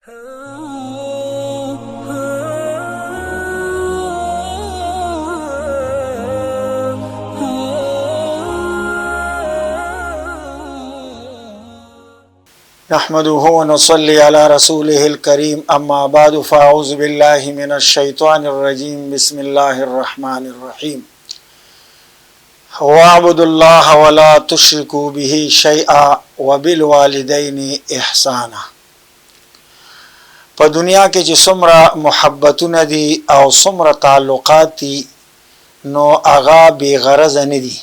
نحمده ونصلي على رسوله الكريم اما بعد فاعوذ بالله من الشيطان الرجيم بسم الله الرحمن الرحيم واعبدوا الله ولا تشركوا به شيئا وبالوالدين احسانا. په دنیا کې چې څومره محبتونه دي او څومره تعلقات دي نو هغه بې غرضه نه دي.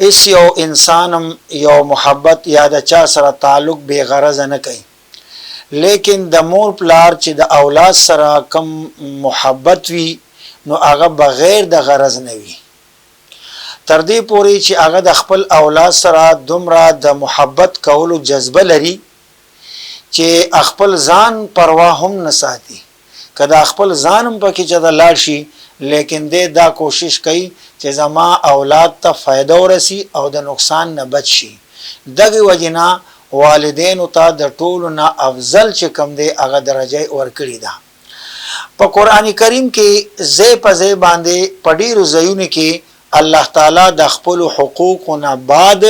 اس یو انسانم یو محبت یا د چا سره تعلق بے غرض نه کوي، لیکن د مور پلار چې د اولاد سره کم محبت وي نو هغه بغیر د غرض نه وي، تر دې پورې چې هغه د خپل اولاد سره دومره د محبت کولو جذبه لري چې خپل ځان پروا هم نه ساتي. کله خپل ځانم پکې چې د لاړ شي لیکن دې دا کوشش کوي چې زما اولاد ته فائدہ ورسي او د نقصان نه بچ شي. دغه وجنا والدین ته د ټولو نه افضل چې کم دی هغه درجه ورکړي ده. په قران کریم کې زې په زې باندې پډیرو زيونه کې الله تعالی د خپل حقوقونه بعد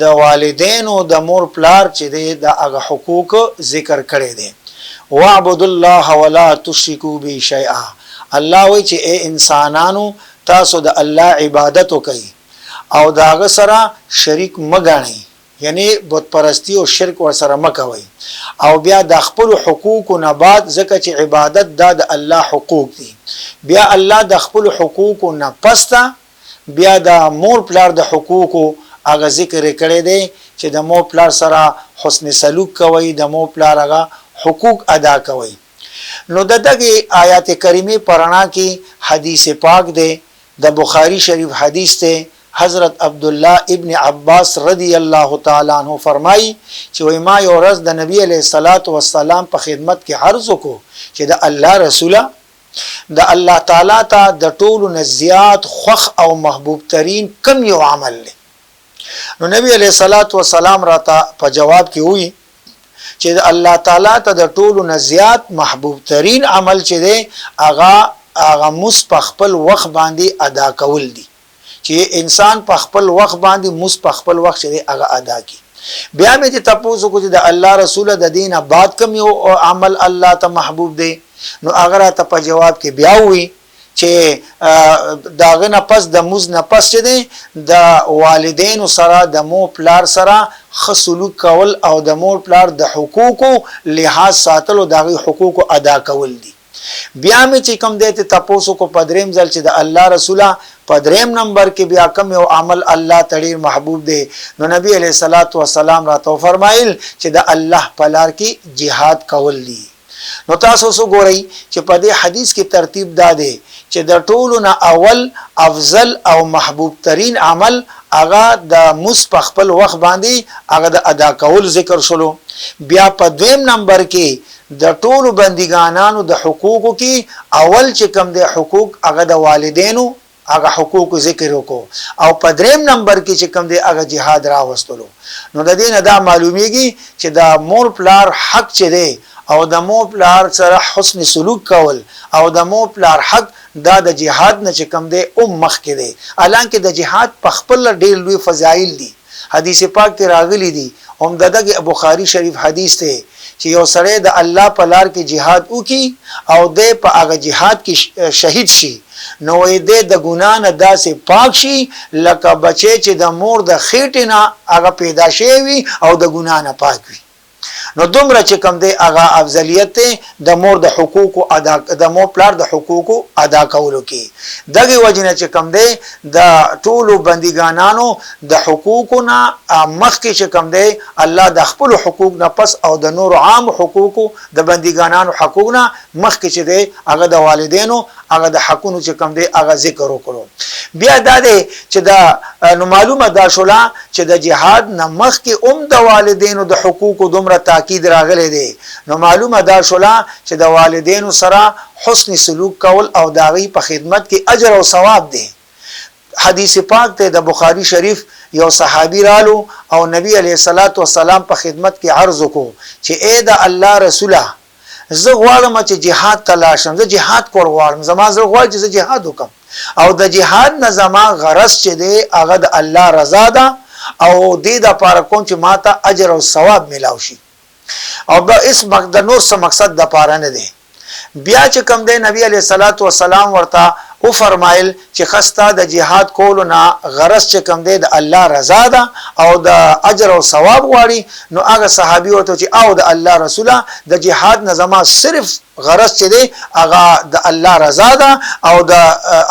د والدینو د مور پلار چې دی د هغه حقوق ذکر کړي دي. واعبد الله ولا تشركوا به شيئا. الله وی چې اے انسانانو تاسو د الله عبادت وکئ او داغه سره شریک مګاڼئ، یعنی بت پرستی او شرک ور سره مکوئ، او بیا د خپل حقوق نه بعد ځکه چې عبادت د الله حقوق دي، بیا الله د خپل حقوق نه پسته بیا د مور پلار د حقوق هغه ذکر کړی دی چې د مور پلار سره حسن سلوک کوي، د مور پلار هغه حقوق ادا کوي. نو دغه آیات کریمه پرانا کې حدیث پاک دی، د بخاری شریف حدیث ته حضرت عبد الله ابن عباس رضی الله تعالی عنہ فرمایي چې وای ما یو ورځ د نبی علیہ الصلوۃ والسلام په خدمت کې عرض وکړو چې د الله رسوله د الله تعالی ته د ټولو نزيات خوخ او محبوب ترين کم یو عمل دی. نو نبی علیہ الصلوۃ والسلام راته په جواب کې وی چې الله تعالی ته د ټولو نزيات محبوب ترين عمل چې دی هغه مستقبل وخت باندې ادا کول دي، چې انسان په خپل وخت باندې مستقبل وخت چې هغه ادا کی. بیا مې ته تاسو کو چې د الله رسول د دینه بعد کوم یو عمل الله ته محبوب دی. نو هغه ته په جواب کې بیا وی چې داغه نه پس د موز نه پس چې دی د والدین سره د مور پلار سره خصلوک کول او د مور پلار د حقوقو لحاظ ساتل او دغه حقوقو ادا کول دي. بیا مې چې کوم دی ته تاسو کو پدریم ځل چې د الله رسوله پدریم نمبر کې بیا کوم یو عمل الله تړي محبوب دی. نو نبی علیہ الصلوۃ والسلام راته فرمایل چې د الله په لار کې jihad کول دي. نو تاسو وګورئ چې په دې حدیث کې ترتیب داده چې د ټولو نه اول افضل او محبوب ترين عمل هغه د مستقبل وخت باندې هغه د ادا کول ذکر شلو. بیا په دویم نمبر کې د ټولو بندګانانو د حقوقو کې اول چې کوم د حقوق هغه د والدینو هغه حقوق ذکر وکړو او په دریم نمبر کې چې کوم د هغه jihad راوستلو. نو د دې نه دا معلومیږي چې د مور پلار حق چي دی او د مور پلار سره حسن سلوک کول او د مور پلار حق دا د jihad نه چې کوم دی مخ کې دی. الانکه د jihad په خپل ډېر لوی فضایل دي، حدیث پاک کې راغلي دي. هم دغه بخاری شریف حدیث ته چې یو سره د الله په لار کې jihad وکي او د په هغه jihad کې شهید شي نو د ګنا نه داسې پاک شي لکه بچي چې د مور د خېټې نه هغه پیدا شوی او د ګنا نه پاک وي. نو دومره چې کوم دی هغه افضلیت د مور د حقوق ادا د مور پلار د حقوق ادا کولو کې دغه وجنه چې کوم دی د ټولو بندګانانو د حقوقنا مخ کې چې کوم دی الله د خپل حقوق نه پس او د نور عام حقوق د بندګانانو حقوقنا مخ کې چې دی هغه د والدینو هغه د حقونو چې کوم دی هغه ذکر وکړو. بیا دا دی چې دا نو معلومه دا شولا چې د jihad نه مخ کې د والدینو د حقوق دومره تاکید راغلی دی. نو معلومه دا شولا چې د والدینو سره حسن سلوک کول او داغي په خدمت کې اجر او ثواب دی. حدیث پاک ته د بخاری شریف یو صحابي رالو او نبی علیه الصلاۃ والسلام په خدمت کې عرض وکړو چې اے د الله رسوله زه غواړم چې جهاد تلاشم، زه جهاد کول غواړم، زما زه غواړم چې زه جهاد وکم او د جهاد نه زما غرض چې دی هغه د الله رضا ده او دې د پاره کوم چې ماته اجر او ثواب ملاوي شي او دا اس د نور څه مقصد د پاره نه دی. بیا چې کوم دی نبی علیه الصلاۃ والسلام ورته او فرمایل چې خستا د جهاد کولو نه غرض چې کوم دی د الله رضا ده او د اجر او ثواب غواړي، نو هغه صحابي ورته چې او د الله رسوله د جهاد نه زما صرف غرض چې دی هغه د الله رضا ده او د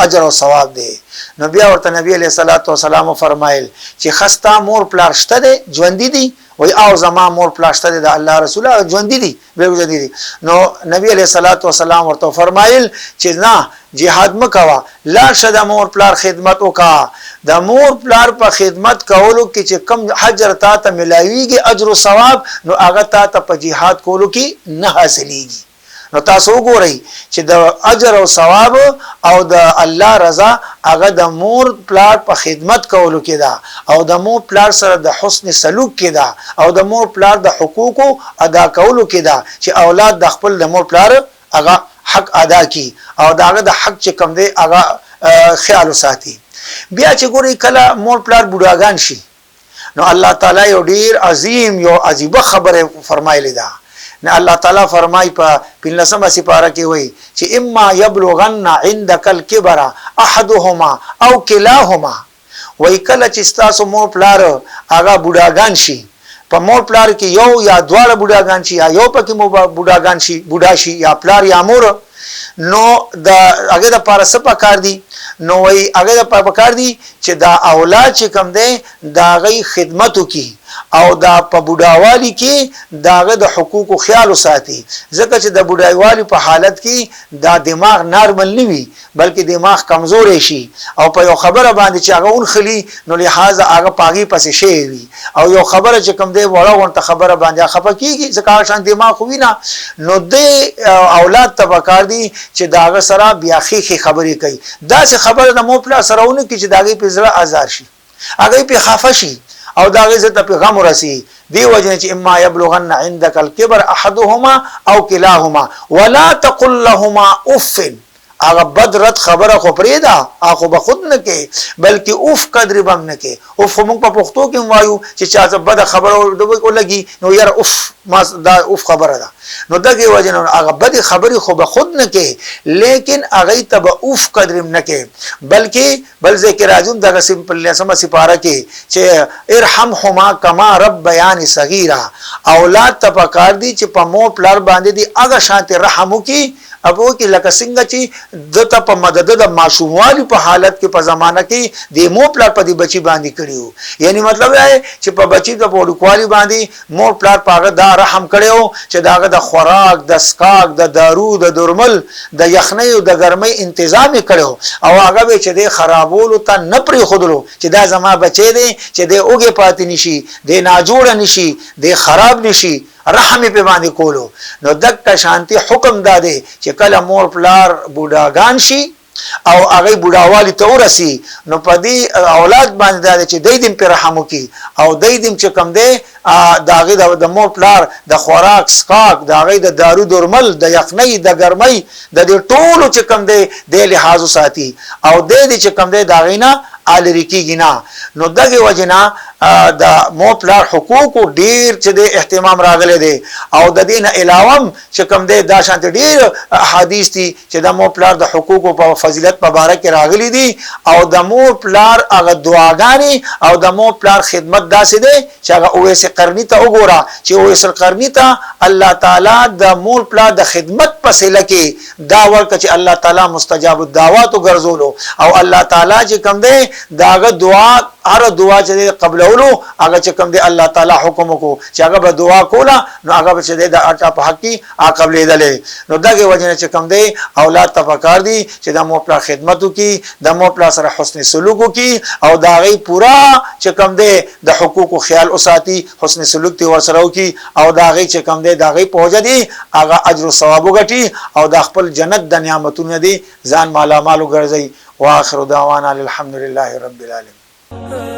اجر او ثواب دی. نو بیا ورته نبی علیه الصلاۃ والسلام فرمایل چې خستا مور پلار شته دی ژوندۍ دي وای او زما مور پلار شته دی د الله رسوله ژوندۍ دي به ژوندۍ دي. نو نبی علیه الصلاۃ والسلام ورته فرمایل چې نه جهاد مکوا، لا شد مور پلار خدمت وکا، د مور پلار په خدمت کولو کې چې کم حجر تا ته ملایويږي اجر او ثواب نو هغه تا ته په جهاد کولو کې نه حاصلېږي. نو تاسو وګورئ چې د اجر او ثواب او د الله رضا هغه د مور پلار په خدمت کولو کې ده او د مور پلار سره د حسن سلوک کې ده او د مور پلار د حقوقو ادا کولو کې ده چې اولاد د خپل د مور پلار هغه حق ادا کی او داغه د حق چې کم دی هغه خیال وساتي. بیا چې ګوري کله مور پلار بوډاګان شي نو الله تعالی یو ډیر عظیم یو عجیب خبره فرمایلی ده. نه الله تعالی فرمای په 15 سپاره کې وای چې اما یبلغن عندك الكبر احدهما او كلاهما، وای کله چې تاسو مور پلار هغه بوډاګان شي په مور پلار کې یو یا دواړه بوډاګان شي یا یو پکې بوډاګان شي بوډا شي یا پلار یا مور، نو د هغه د پاره څه پکار دي؟ نو وای هغه د پاره پکار دي چې دا اولاد چې کم دی دا غي خدمت وکي او دا په بوډاوالي کې داغه د حقوقو خیال وساتي، ځکه چې د بوډاوالي په حالت کې دا دماغ نارمل نه وي بلکې دماغ کمزور شي او په یو خبره باندې چې هغه اونخلي نو لہذا هغه پاغي پسې شي وي او یو خبره چې کم دی وړه ورته خبره باندې خفه کیږي ځکه شان دماغ خو وینا. نو د اولاد تبکار دي چې داغه سره بیاخي خبرې کوي، دا څه خبره د مو پلا سرهونه کې چې داغه په زړه آزار شي هغه په خفه شي او دا غزه ته پیغام ورسي. دی وجه چې اما يبلغن عندك الكبر احدهما او كلاهما ولا تقل لهما اف، هغه بدرت خبره خو پریدا هغه به خود نه کې بلکې اوف قدر بم نه کې. اوف موږ په پښتو کې وایو چې چا څه بد خبره ولګي نو یاره اوف ما دا اوف خبره ده، نو دغه وجه نه هغه بد خبره خو به خود نه کې لیکن هغه ته به اوف قدر نه کې بلکې بل ذکر راځم دغه سمپل سم سپاره کې چې ارحمهما کما رب بیان صغیرا، اولاد ته پکار دي چې په مو پلار باندې دي هغه شانت رحم وکي ابو کې لکه څنګه چې دته په مدد د ماشوموالي په حالت کې په زمانہ کې د مو پلار په دی بچي باندې کړیو، یعنی مطلب دی چې په بچي د وړوکوالي باندې مور پلار پاغه دا رحم کړو چې داغه د خوراک د اسکاک د دارو د درمل د یخنۍ او د ګرمۍ تنظیم کړو او هغه به چې د خرابولو ته نه پری خودلو چې دا زما بچي دی چې د اوګه پاتې نشي د ناجوړ نشي د خراب نشي رحم په باندې کولو. نو دک شانتي حکم داده چې کله مور پلار بوډاګان شي او هغه بوډاوالي ته ورسي نو په دې اولاد باندې داده چې دای دې په رحم وکي او دای دې چې کم دی داغه د مور پلار د خوراک سکاک داغه د دارو درمل د یخنۍ د ګرمۍ د ټولو چې کم دی د لحاظ ساتي او دې چې کم دی داغه نه الری کیږي نه. نو دغه وجنا د مو پلار حقوق ډیر چې د اهتمام راغله دي او د دین علاوه چې کوم دی دا شانت ډیر احادیث دي چې د مو پلار د حقوق په فضیلت مبارک راغلي دي او د مو پلار هغه دعاګانی او د مو پلار خدمت داسې دي چې هغه اویس قرنی ته وګوره چې اویس قرنی ته الله تعالی د مو پلار د خدمت په سله کې دا ورکه چې الله تعالی مستجاب الدعوات ګرځولو او الله تعالی چې کوم دی داغه دعا هر دعا چې قبلولو هغه چې کوم دی الله تعالی حکم وکړو چې هغه به دعا کوله نو هغه چې د اچا په حق کې قبلېدلې. نو دغه وجنه چې کوم دی اولاد تفکر دي چې د مو پلا خدمت وکي د مو پلا سره حسن سلوک وکي او دا غي پورا چې کوم دی د حقوق خیال اوساتي حسن سلوک تی ورسره وکي او دا غي چې کوم دی دا غي پوهه دي هغه اجر او ثواب وګټي او د خپل جنت د نعمتونو دي ځان مالا مالو ګرځي. واخر دعوانا الحمد لله رب العالمين.